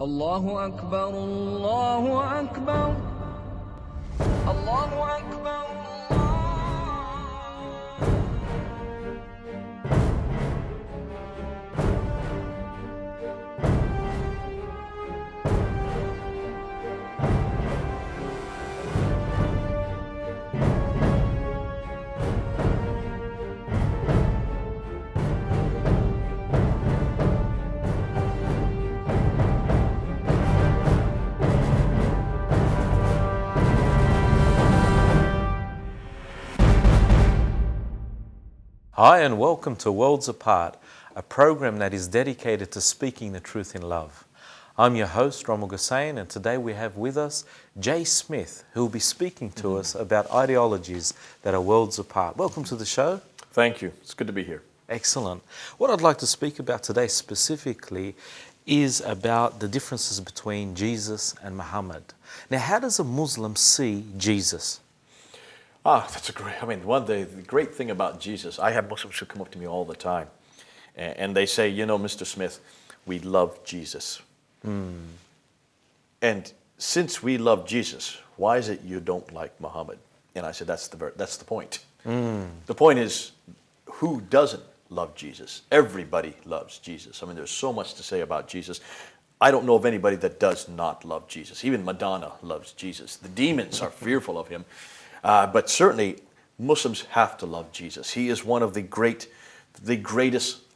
الله أكبر الله أكبر الله أكبر Hi and welcome to Worlds Apart, a program that is dedicated to speaking the truth in love. I'm your host, Rommel Gussain, and today we have with us Jay Smith, who will be speaking to us about ideologies that are worlds apart. Welcome to the show. Thank you. It's good to be here. Excellent. What I'd like to speak about today specifically is about the differences between Jesus and Muhammad. Now, how does a Muslim see Jesus? That's a great, the great thing about Jesus, I have Muslims who come up to me all the time and they say, you know, Mr. Smith, we love Jesus. And since we love Jesus, why is it you don't like Muhammad? And I said, that's the point. The point is, who doesn't love Jesus? Everybody loves Jesus. I mean, there's so much to say about Jesus. I don't know of anybody that does not love Jesus. Even Madonna loves Jesus. The demons are fearful of him. But certainly, Muslims have to love Jesus. He is one of the greatest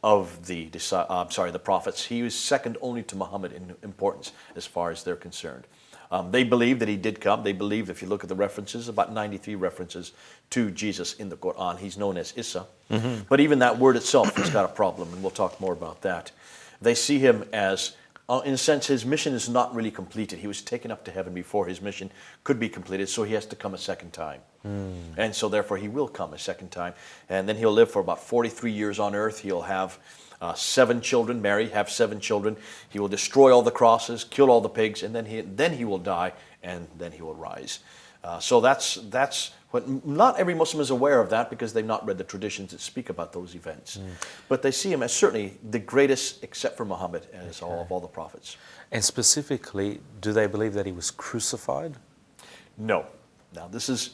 of the prophets. He was second only to Muhammad in importance as far as they're concerned. They believe that he did come. They believe, if you look at the references, about 93 references to Jesus in the Quran. He's known as Isa. But even that word itself has got a problem, and we'll talk more about that. They see him as, in a sense, his mission is not really completed. He was taken up to heaven before his mission could be completed, so he has to come a second time. And so therefore he will come a second time. And then he'll live for about 43 years on earth. He'll have 7 children, have 7 children. He will destroy all the crosses, kill all the pigs, and then he will die, and then he will rise. So that's what, not every Muslim is aware of that because they've not read the traditions that speak about those events. But they see him as certainly the greatest, except for Muhammad, as all the prophets. And specifically, do they believe that he was crucified? No. Now this is,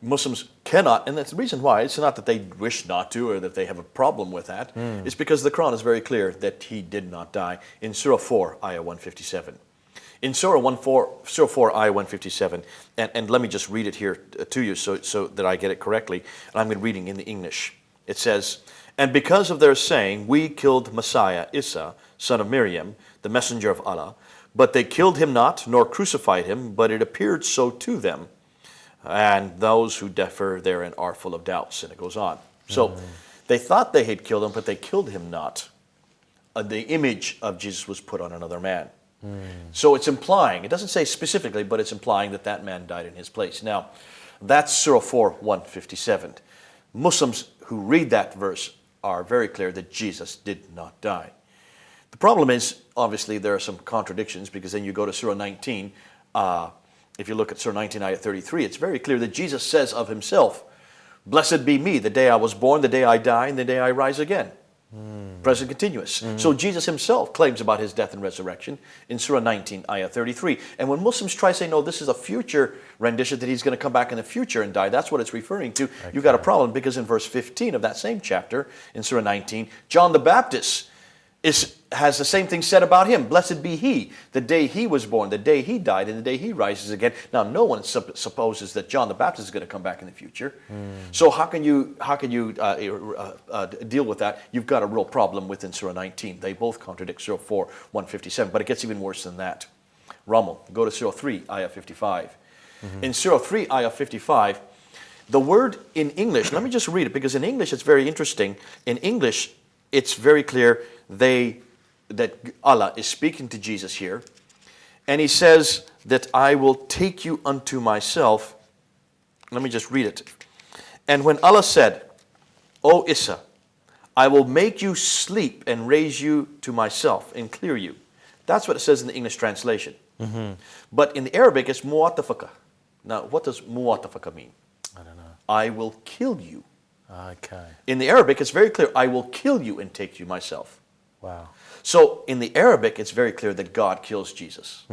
Muslims cannot, and that's the reason why. It's not that they wish not to or that they have a problem with that. It's because the Quran is very clear that he did not die. In Surah 4, Ayah 157. In Surah 4, Ayah 157, and let me just read it here to you so that I get it correctly. And I'm reading in the English. It says, "And because of their saying, we killed Messiah, Isa, son of Miriam, the messenger of Allah, but they killed him not, nor crucified him, but it appeared so to them. And those who differ therein are full of doubts." And it goes on. So they thought they had killed him, but they killed him not. The image of Jesus was put on another man. So it's implying, it doesn't say specifically, but it's implying that that man died in his place. Now, that's Surah 4, 157. Muslims who read that verse are very clear that Jesus did not die. The problem is, obviously, there are some contradictions because then you go to Surah 19. If you look at Surah 19, Ayah 33, it's very clear that Jesus says of himself, "Blessed be me, the day I was born, the day I die, and the day I rise again." Present continuous. So Jesus himself claims about his death and resurrection in Surah 19, Ayah 33. And when Muslims try to say, no, this is a future rendition, that he's going to come back in the future and die, that's what it's referring to. You've got a problem because in verse 15 of that same chapter, in Surah 19, John the Baptist has the same thing said about him. Blessed be he, the day he was born, the day he died, and the day he rises again. Now, no one supposes that John the Baptist is going to come back in the future. So how can you deal with that? You've got a real problem within Surah 19. They both contradict Surah 4, 157, but it gets even worse than that. Rommel, go to Surah 3, Ayah 55. In Surah 3, Ayah 55, the word in English, let me just read it, because in English it's very interesting. In English, it's very clear that Allah is speaking to Jesus here, and he says that I will take you unto myself. Let me just read it. "And when Allah said, O Isa, I will make you sleep and raise you to myself and clear you." That's what it says in the English translation. But in the Arabic, it's mu'atafaka. Now, what does mu'atafaka mean? I don't know. I will kill you. Okay. In the Arabic, it's very clear, I will kill you and take you myself. Wow. So in the Arabic, it's very clear that God kills Jesus,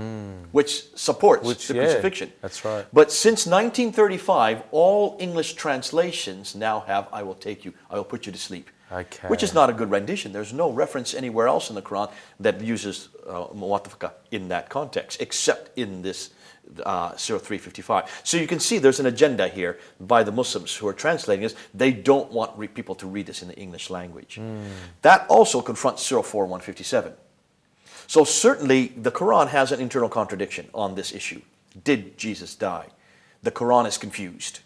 which supports the crucifixion. That's right. But since 1935, all English translations now have, I will take you, I will put you to sleep. Okay. Which is not a good rendition. There's no reference anywhere else in the Quran that uses muwatafaka in that context, except in this Surah 355. So you can see there's an agenda here by the Muslims who are translating this. They don't want people to read this in the English language. That also confronts Surah 4, 157. So certainly the Quran has an internal contradiction on this issue. Did Jesus die? The Quran is confused.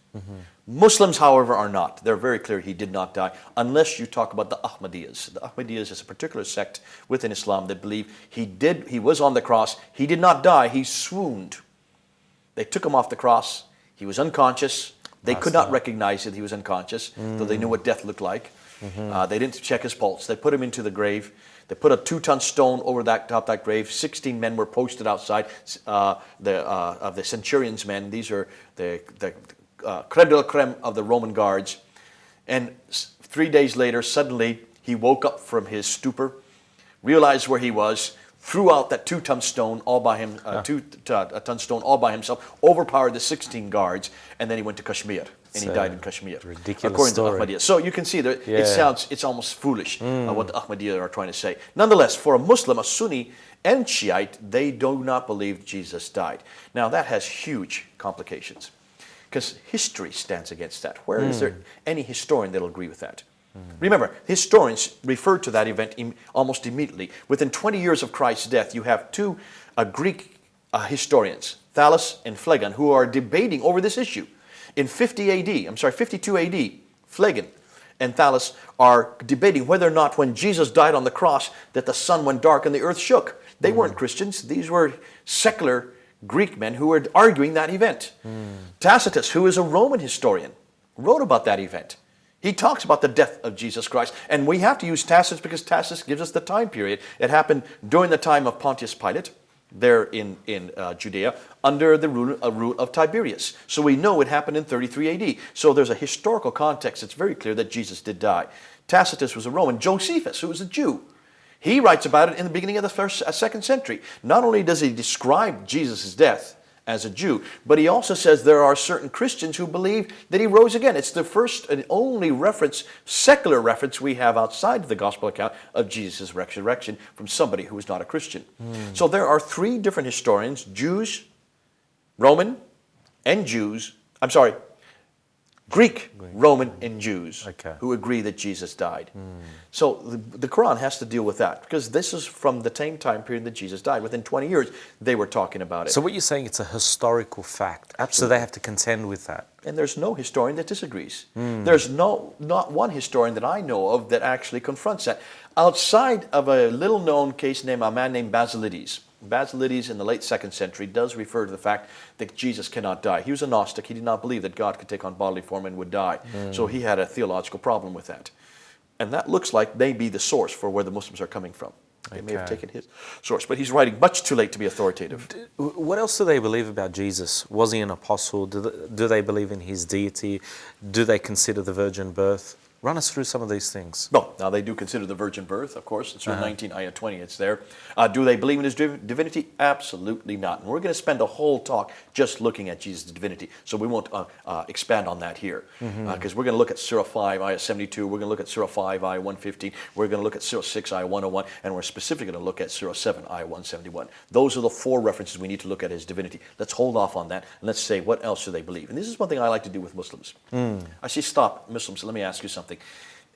Muslims, however, are not. They're very clear he did not die, unless you talk about the Ahmadiyyas. The Ahmadiyyas is a particular sect within Islam that believe he was on the cross, he did not die, he swooned. They took him off the cross, he was unconscious. They could not recognize that he was unconscious, though they knew what death looked like. They didn't check his pulse. They put him into the grave. They put a 2-ton stone over top of that grave. 16 men were posted outside of the centurion's men. These are the creme de la creme of the Roman guards. And 3 days later, suddenly, he woke up from his stupor, realized where he was, threw out that 2-ton stone all by him, a 2-ton stone all by himself, overpowered the 16 guards, and then he went to Kashmir. And he died in Kashmir, ridiculous according story. to Ahmadiyya. So you can see that it's almost foolish what the Ahmadiyya are trying to say. Nonetheless, for a Muslim, a Sunni, and Shiite, they do not believe Jesus died. Now that has huge complications, because history stands against that. Where is there any historian that will agree with that? Remember, historians referred to that event almost immediately. Within 20 years of Christ's death, you have two Greek historians, Thales and Phlegon, who are debating over this issue. In 52 AD, Phlegon and Thales are debating whether or not when Jesus died on the cross that the sun went dark and the earth shook. They weren't Christians. These were secular Greek men who were arguing that event. Tacitus, who is a Roman historian, wrote about that event. He talks about the death of Jesus Christ. And we have to use Tacitus because Tacitus gives us the time period. It happened during the time of Pontius Pilate, there in Judea, under the rule of Tiberius. So we know it happened in 33 AD. So there's a historical context. It's very clear that Jesus did die. Tacitus was a Roman. Josephus, who was a Jew, he writes about it in the beginning of the second century. Not only does he describe Jesus' death as a Jew, but he also says there are certain Christians who believe that he rose again. It's the first and only reference, secular reference we have outside of the gospel account of Jesus' resurrection from somebody who is not a Christian. So there are three different historians, Jews, Roman, and Greek, Roman, and Jews who agree that Jesus died. So the Quran has to deal with that, because this is from the same time period that Jesus died. Within 20 years, they were talking about it. So what you're saying, it's a historical fact. Absolutely. So they have to contend with that. And there's no historian that disagrees. There's not one historian that I know of that actually confronts that. Outside of a little-known case named a man named Basilides. Basilides in the late 2nd century does refer to the fact that Jesus cannot die. He was a Gnostic. He did not believe that God could take on bodily form and would die. So he had a theological problem with that. And that looks like may be the source for where the Muslims are coming from. They may have taken his source. But he's writing much too late to be authoritative. What else do they believe about Jesus? Was he an apostle? Do they believe in his deity? Do they consider the virgin birth? Run us through some of these things. No, now they do consider the virgin birth, of course. In Surah 19, Ayah 20, it's there. Do they believe in his divinity? Absolutely not. And we're going to spend a whole talk just looking at Jesus' divinity. So we won't expand on that here. Because we're going to look at Surah 5, Ayah 72. We're going to look at Surah 5, Ayah 115. We're going to look at Surah 6, Ayah 101. And we're specifically going to look at Surah 7, Ayah 171. Those are the four references we need to look at his divinity. Let's hold off on that. And let's say, what else do they believe? And this is one thing I like to do with Muslims. I say, stop, Muslims, let me ask you something.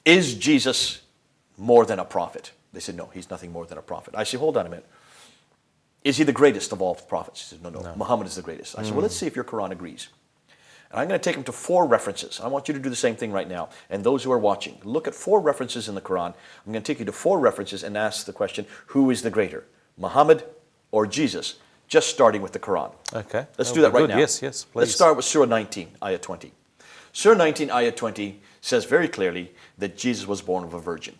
Is Jesus more than a prophet? They said, no, he's nothing more than a prophet. I said, hold on a minute. Is he the greatest of all prophets? He said, no. Muhammad is the greatest. I said, well, let's see if your Quran agrees. And I'm going to take him to 4 references. I want you to do the same thing right now. And those who are watching, look at 4 references in the Quran. I'm going to take you to 4 references and ask the question, who is the greater, Muhammad or Jesus? Just starting with the Quran. Okay. Let's do that right now. Yes, please. Let's start with Surah 19, Ayah 20. Surah 19, Ayah 20 says very clearly that Jesus was born of a virgin.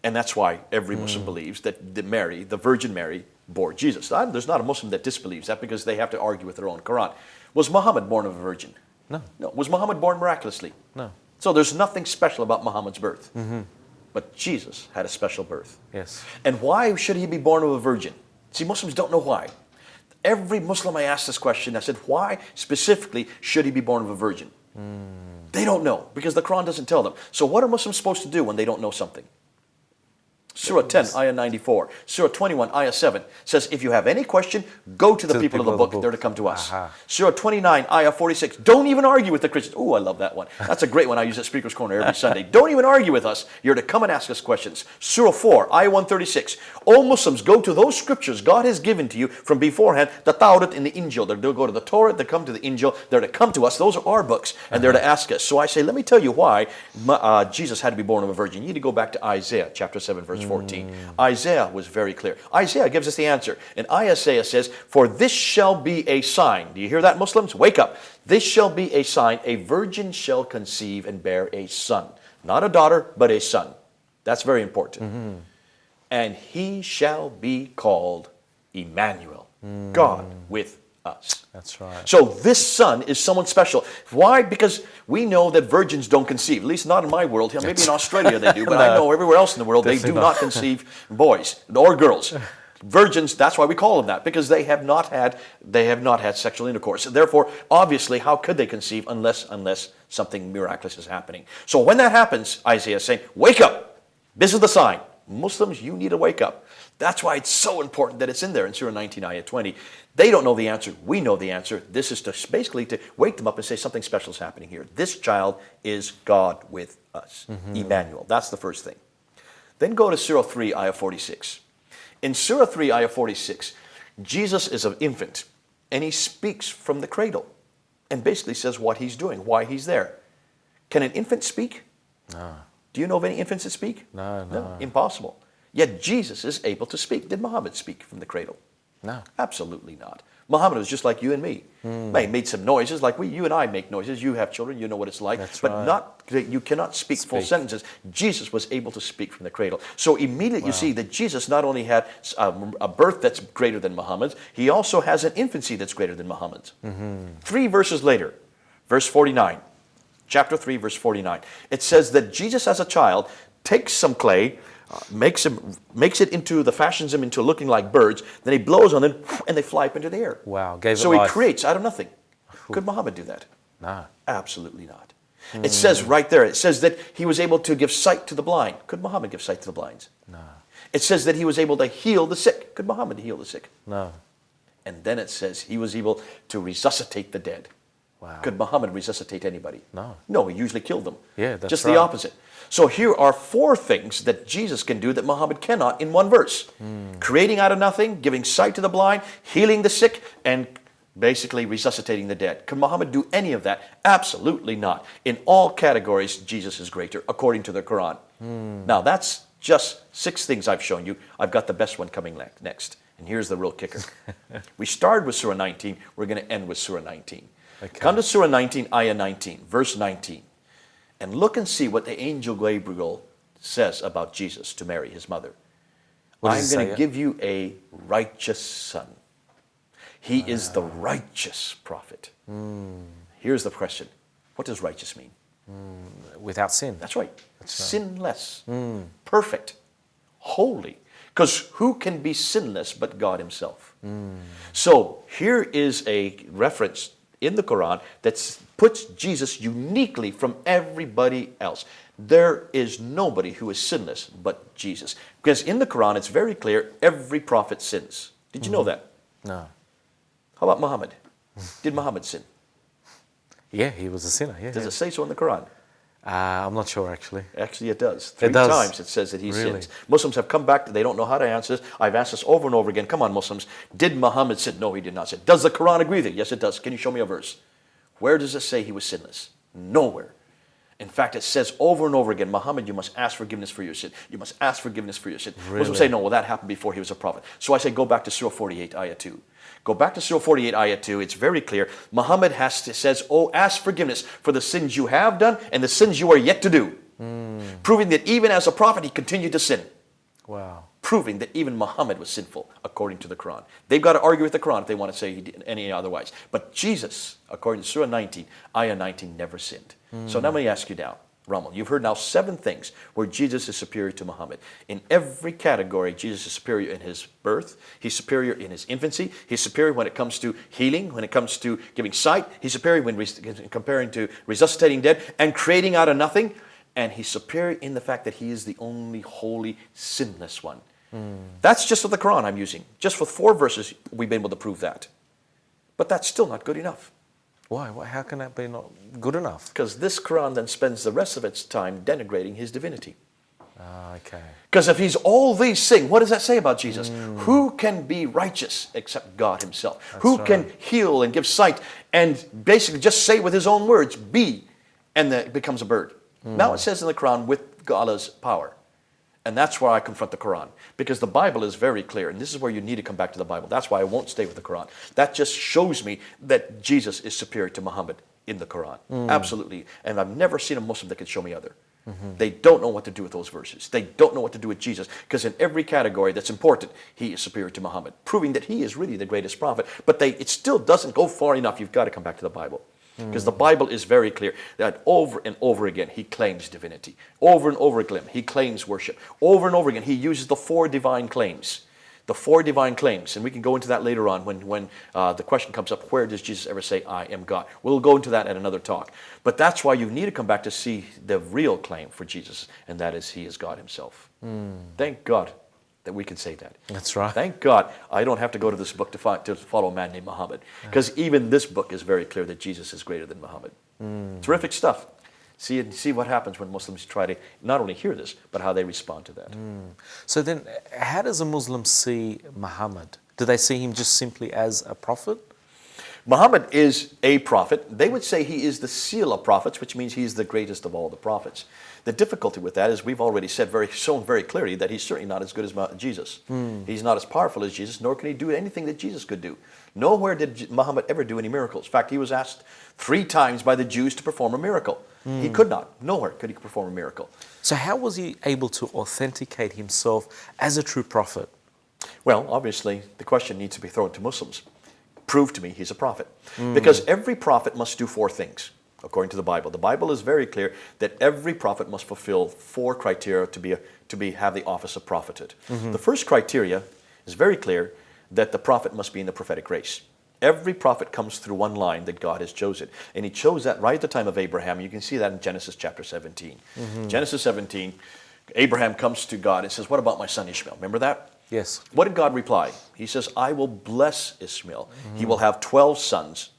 And that's why every Muslim believes that the Virgin Mary, bore Jesus. There's not a Muslim that disbelieves that, because they have to argue with their own Quran. Was Muhammad born of a virgin? No. Was Muhammad born miraculously? No. So there's nothing special about Muhammad's birth. But Jesus had a special birth. Yes. And why should he be born of a virgin? See, Muslims don't know why. Every Muslim I asked this question, I said, why specifically should he be born of a virgin? They don't know, because the Quran doesn't tell them. So what are Muslims supposed to do when they don't know something? Surah 10, Ayah 94. Surah 21, Ayah 7 says, if you have any question, go to the people of the book. They're to come to us. Aha. Surah 29, Ayah 46. Don't even argue with the Christians. Oh, I love that one. That's a great one. I use at Speaker's Corner every Sunday. Don't even argue with us. You're to come and ask us questions. Surah 4, Ayah 136. All Muslims, go to those scriptures God has given to you from beforehand, the Tawrat and the Injil. They're to go to the Torah, they come to the Injil. They're to come to us. Those are our books. And they're to ask us. So I say, let me tell you why Jesus had to be born of a virgin. You need to go back to Isaiah chapter 7, verse 14. Isaiah was very clear. Isaiah gives us the answer. And Isaiah says, for this shall be a sign. Do you hear that, Muslims? Wake up. This shall be a sign. A virgin shall conceive and bear a son. Not a daughter, but a son. That's very important. And he shall be called Emmanuel, God with us. That's right. So this son is someone special. Why? Because we know that virgins don't conceive. At least not in my world. Maybe in Australia they do, but I know everywhere else in the world they do not conceive boys or girls. Virgins, that's why we call them that, because they have not had sexual intercourse. Therefore, obviously, how could they conceive unless something miraculous is happening? So when that happens, Isaiah is saying, wake up. This is the sign. Muslims, you need to wake up. That's why it's so important that it's in there in Surah 19, Ayah 20. They don't know the answer. We know the answer. This is to basically to wake them up and say something special is happening here. This child is God with us. Emmanuel. That's the first thing. Then go to Surah 3, Ayah 46. In Surah 3, Ayah 46, Jesus is an infant, and he speaks from the cradle and basically says what he's doing, why he's there. Can an infant speak? No. Do you know of any infants that speak? No. Impossible. Yet Jesus is able to speak. Did Muhammad speak from the cradle? No. Absolutely not. Muhammad was just like you and me. He made some noises like you and I make noises. You have children, you know what it's like. That's but right. you cannot speak full sentences. Jesus was able to speak from the cradle. So immediately you see that Jesus not only had a birth that's greater than Muhammad's, he also has an infancy that's greater than Muhammad's. 3 verses later, verse 49, chapter 3, verse 49, it says that Jesus as a child takes some clay, makes it into, fashions them into looking like birds, then he blows on them and they fly up into the air. Wow, so he creates out of nothing. Could Muhammad do that? No. Absolutely not. It says right there, it says that he was able to give sight to the blind. Could Muhammad give sight to the blinds? No. It says that he was able to heal the sick. Could Muhammad heal the sick? No. And then it says he was able to resuscitate the dead. Wow. Could Muhammad resuscitate anybody? No. No, he usually killed them. Yeah, that's just right. the opposite. So here are 4 things that Jesus can do that Muhammad cannot in one verse. Creating out of nothing, giving sight to the blind, healing the sick, and basically resuscitating the dead. Can Muhammad do any of that? Absolutely not. In all categories, Jesus is greater, according to the Quran. Now, that's just 6 things I've shown you. I've got the best one coming next. And here's the real kicker. We started with Surah 19. We're going to end with Surah 19. Okay. Come to Surah 19, Ayah 19, verse 19. And look and see what the angel Gabriel says about Jesus to Mary, his mother. I'm going to give you a righteous son. He is the righteous prophet. Here's the question. What does righteous mean? Without sin. That's right. Sinless. Perfect. Holy. Because who can be sinless but God himself? So here is a reference in the Quran that puts Jesus uniquely from everybody else. There is nobody who is sinless but Jesus. Because in the Quran, it's very clear, every prophet sins. Did you know that? No. How about Muhammad? Did Muhammad sin? Yeah, he was a sinner. Yeah. Does it say so in the Quran? I'm not sure, actually. Actually, it does. 3 It does. times it says that he Really? sins. Muslims have come back. They don't know how to answer this. I've asked this over and over again. Come on, Muslims. Did Muhammad sin? No, he did not sin. Does the Quran agree with it? Yes, it does. Can you show me a verse? Where does it say he was sinless? Nowhere. In fact, it says over and over again, Muhammad, you must ask forgiveness for your sin. You must ask forgiveness for your sin. Really? Muslims say, no, well, that happened before he was a prophet. So I say, go back to Surah 48, Ayah 2. Go back to Surah 48, Ayah 2. It's very clear. Muhammad says, oh, ask forgiveness for the sins you have done and the sins you are yet to do. Proving that even as a prophet, he continued to sin. Wow. Proving that even Muhammad was sinful, according to the Quran. They've got to argue with the Quran if they want to say he did any otherwise. But Jesus, according to Surah 19, Ayah 19, never sinned. So now let me ask you now, Rommel, you've heard now 7 things where Jesus is superior to Muhammad. In every category, Jesus is superior in his birth. He's superior in his infancy. He's superior when it comes to healing, when it comes to giving sight. He's superior when comparing to resuscitating dead and creating out of nothing. And he's superior in the fact that he is the only holy, sinless one. That's just for the Quran I'm using. Just for 4 verses, we've been able to prove that. But that's still not good enough. Why? How can that be not good enough? Because this Quran then spends the rest of its time denigrating his divinity. Okay. Because if he's all these things, what does that say about Jesus? Who can be righteous except God himself? Who can heal and give sight and basically just say with his own words, be, and then it becomes a bird. Now it says in the Quran, with Allah's power. And that's why I confront the Quran. Because the Bible is very clear. And this is where you need to come back to the Bible. That's why I won't stay with the Quran. That just shows me that Jesus is superior to Muhammad in the Quran. Absolutely. And I've never seen a Muslim that can show me other. They don't know what to do with those verses. They don't know what to do with Jesus. Because in every category that's important, he is superior to Muhammad. Proving that he is really the greatest prophet. But it still doesn't go far enough. You've got to come back to the Bible. Because the Bible is very clear that over and over again he claims divinity. Over and over again he claims worship. Over and over again he uses the 4 divine claims. The 4 divine claims. And we can go into that later on when the question comes up, where does Jesus ever say, I am God? We'll go into that at another talk. But that's why you need to come back to see the real claim for Jesus, and that is he is God himself. Thank God that we can say that. That's right. Thank God I don't have to go to this book to follow a man named Muhammad. Because even this book is very clear that Jesus is greater than Muhammad. Terrific stuff. See what happens when Muslims try to not only hear this, but how they respond to that. So then, how does a Muslim see Muhammad? Do they see him just simply as a prophet? Muhammad is a prophet. They would say he is the seal of prophets, which means he's the greatest of all the prophets. The difficulty with that is we've already shown very clearly that he's certainly not as good as Jesus. He's not as powerful as Jesus, nor can he do anything that Jesus could do. Nowhere did Muhammad ever do any miracles. In fact, he was asked 3 times by the Jews to perform a miracle. He could not. Nowhere could he perform a miracle. So how was he able to authenticate himself as a true prophet? Well, obviously, the question needs to be thrown to Muslims. Prove to me he's a prophet. Because every prophet must do 4 things, according to the Bible. The Bible is very clear that every prophet must fulfill 4 criteria to have the office of prophethood. The first criteria is very clear, that the prophet must be in the prophetic race. Every prophet comes through one line that God has chosen. And he chose that right at the time of Abraham. You can see that in Genesis chapter 17. Genesis 17, Abraham comes to God and says, what about my son Ishmael? Remember that? Yes. What did God reply? He says, I will bless Ishmael. He will have 12 sons.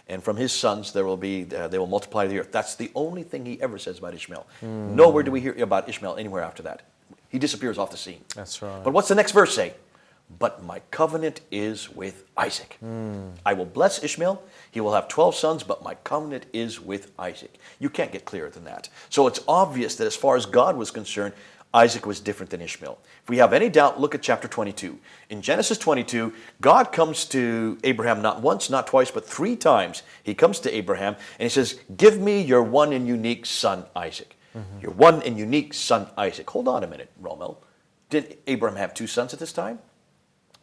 And from his sons they will multiply the earth. That's the only thing he ever says about Ishmael. Nowhere do we hear about Ishmael anywhere after that. He disappears off the scene. That's right. But what's the next verse say? But my covenant is with Isaac. I will bless Ishmael. He will have 12 sons, but my covenant is with Isaac. You can't get clearer than that. So it's obvious that as far as God was concerned, Isaac was different than Ishmael. If we have any doubt, look at chapter 22. In Genesis 22, God comes to Abraham not once, not twice, but 3 times. He comes to Abraham and he says, give me your one and unique son, Isaac. Your one and unique son, Isaac. Hold on a minute, Rommel. Did Abraham have 2 sons at this time?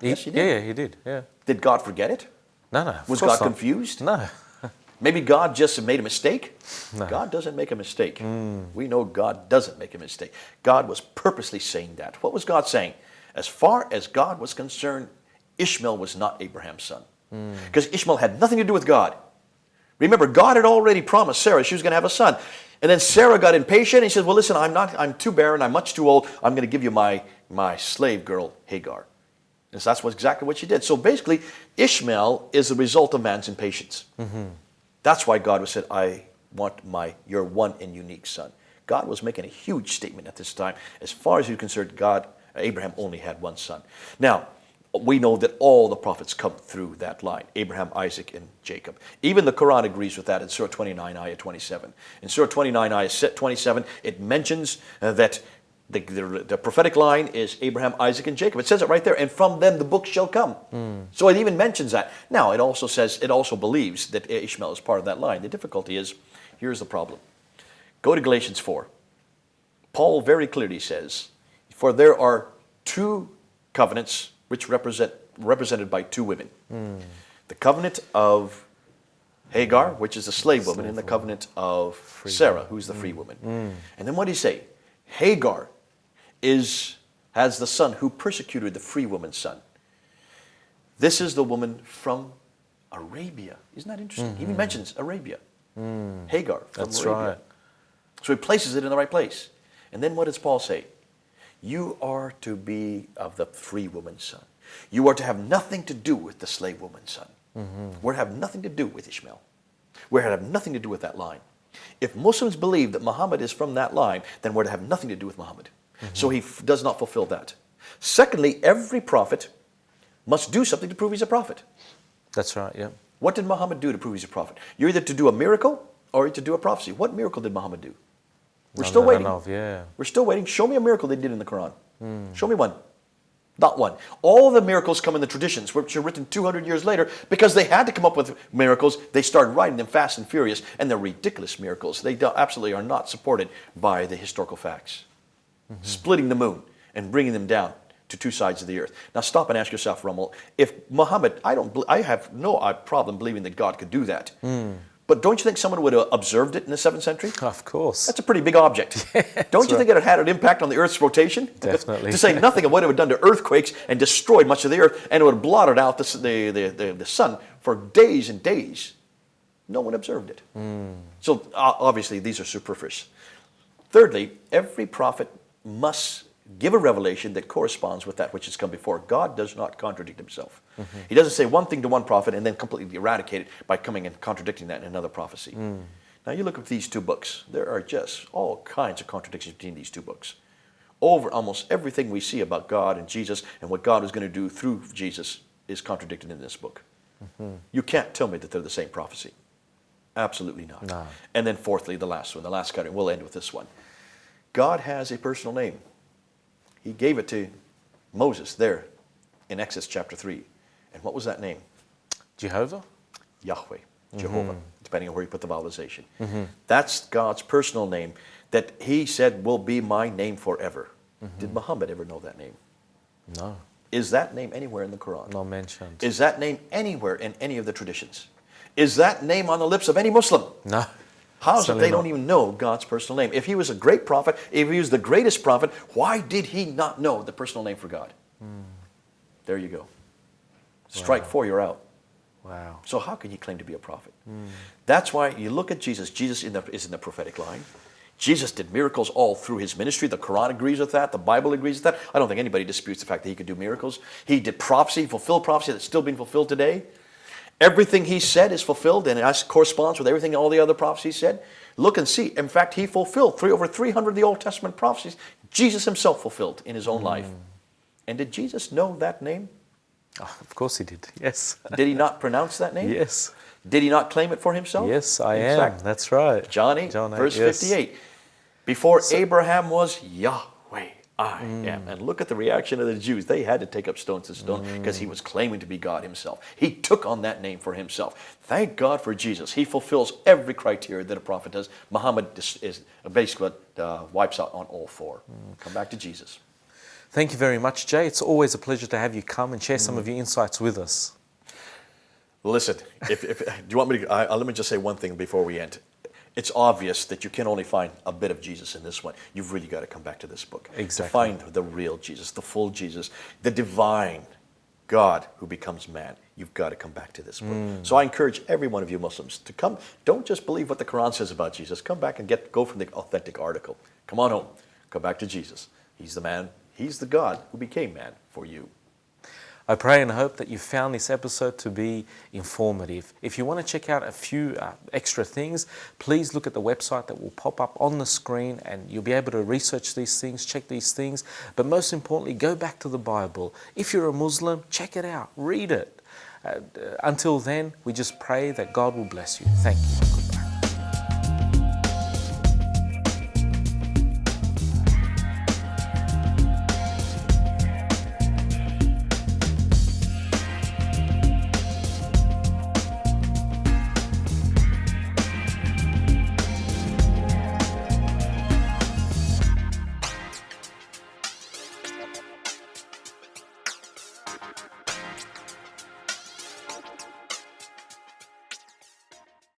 Yes, he did. Yeah, he did. Yeah. Did God forget it? No. Was God confused? No. Maybe God just made a mistake? No. God doesn't make a mistake. We know God doesn't make a mistake. God was purposely saying that. What was God saying? As far as God was concerned, Ishmael was not Abraham's son. Because Ishmael had nothing to do with God. Remember, God had already promised Sarah she was going to have a son. And then Sarah got impatient and she said, well, listen, I'm too barren, I'm much too old, I'm going to give you my slave girl, Hagar. And so that's exactly what she did. So basically, Ishmael is the result of man's impatience. That's why God said, I want your one and unique son. God was making a huge statement at this time. As far as you're concerned, Abraham only had 1 son. Now, we know that all the prophets come through that line, Abraham, Isaac, and Jacob. Even the Quran agrees with that in Surah 29, Ayah 27. In Surah 29, Ayah 27, it mentions that the prophetic line is Abraham, Isaac, and Jacob. It says it right there, and from them the book shall come. So it even mentions that. Now, it also believes that Ishmael is part of that line. The difficulty is, here's the problem. Go to Galatians 4. Paul very clearly says, for there are 2 covenants which represented by 2 women. The covenant of Hagar, which is the slave woman in the covenant of Sarah, who's the free woman. And then what did he say? Hagar has the son who persecuted the free woman's son. This is the woman from Arabia. Isn't that interesting? He even mentions Arabia. Hagar from That's Arabia. right. So he places it in the right place. And then what does Paul say? You are to be of the free woman's son. You are to have nothing to do with the slave woman's son. We're to have nothing to do with Ishmael. We're to have nothing to do with that line. If Muslims believe that Muhammad is from that line, then we're to have nothing to do with Muhammad. So he does not fulfill that. Secondly, every prophet must do something to prove he's a prophet. That's right, yeah. What did Muhammad do to prove he's a prophet? You're either to do a miracle or to do a prophecy. What miracle did Muhammad do? We're still waiting. Yeah. We're still waiting. Show me a miracle they did in the Quran. Show me one. Not one. All the miracles come in the traditions, which are written 200 years later, because they had to come up with miracles. They started writing them fast and furious, and they're ridiculous miracles. They absolutely are not supported by the historical facts. Splitting the moon and bringing them down to two sides of the earth. Now stop and ask yourself, Rummel, if Muhammad, I have no problem believing that God could do that. But don't you think someone would have observed it in the 7th century? Of course. That's a pretty big object. Don't you think it had an impact on the Earth's rotation? Definitely. To say nothing of what it would have done to earthquakes and destroyed much of the Earth, and it would have blotted out the sun for days and days. No one observed it. So obviously these are superfluous. Thirdly, every prophet must give a revelation that corresponds with that which has come before. God does not contradict himself. He doesn't say one thing to one prophet and then completely eradicate it by coming and contradicting that in another prophecy. Now you look at these two books. There are just all kinds of contradictions between these two books. Over almost everything we see about God and Jesus and what God is going to do through Jesus is contradicted in this book. You can't tell me that they're the same prophecy. Absolutely not. No. And then fourthly, the last one, the last category. We'll end with this one. God has a personal name. He gave it to Moses there in Exodus chapter 3. And what was that name? Jehovah? Yahweh, Jehovah, depending on where you put the vowelization. That's God's personal name that he said will be my name forever. Did Muhammad ever know that name? No. Is that name anywhere in the Quran? Not mentioned. Is that name anywhere in any of the traditions? Is that name on the lips of any Muslim? No. How is it Certainly they don't not. even know God's personal name? If he was a great prophet, if he was the greatest prophet, why did he not know the personal name for God? There you go. Strike four, you're out. Wow. So how can he claim to be a prophet? That's why you look at Jesus. Jesus is in the prophetic line. Jesus did miracles all through his ministry. The Quran agrees with that. The Bible agrees with that. I don't think anybody disputes the fact that he could do miracles. He did prophecy, he fulfilled prophecy that's still being fulfilled today. Everything he said is fulfilled, and it corresponds with everything all the other prophecies said. Look and see. In fact, he fulfilled over 300 of the Old Testament prophecies. Jesus himself fulfilled in his own life. And did Jesus know that name? Oh, of course he did. Yes. Did he not pronounce that name? Yes. Did he not claim it for himself? Yes, I In am. fact, That's right. John 8, verse 58. Before Abraham was Yahweh, I am. And look at the reaction of the Jews. They had to take up stones to stone because he was claiming to be God himself. He took on that name for himself. Thank God for Jesus. He fulfills every criteria that a prophet does. Muhammad is basically wipes out on all four. Come back to Jesus. Thank you very much, Jay. It's always a pleasure to have you come and share some of your insights with us. Listen, if do you want me to? Let me just say one thing before we end. It's obvious that you can only find a bit of Jesus in this one. You've really got to come back to this book Exactly. to find the real Jesus, the full Jesus, the divine God who becomes man. You've got to come back to this book. So I encourage every one of you Muslims to come. Don't just believe what the Quran says about Jesus. Come back and go from the authentic article. Come on home. Come back to Jesus. He's the man. He's the God who became man for you. I pray and hope that you found this episode to be informative. If you want to check out a few extra things, please look at the website that will pop up on the screen and you'll be able to research these things, check these things. But most importantly, go back to the Bible. If you're a Muslim, check it out, read it. Until then, we just pray that God will bless you. Thank you.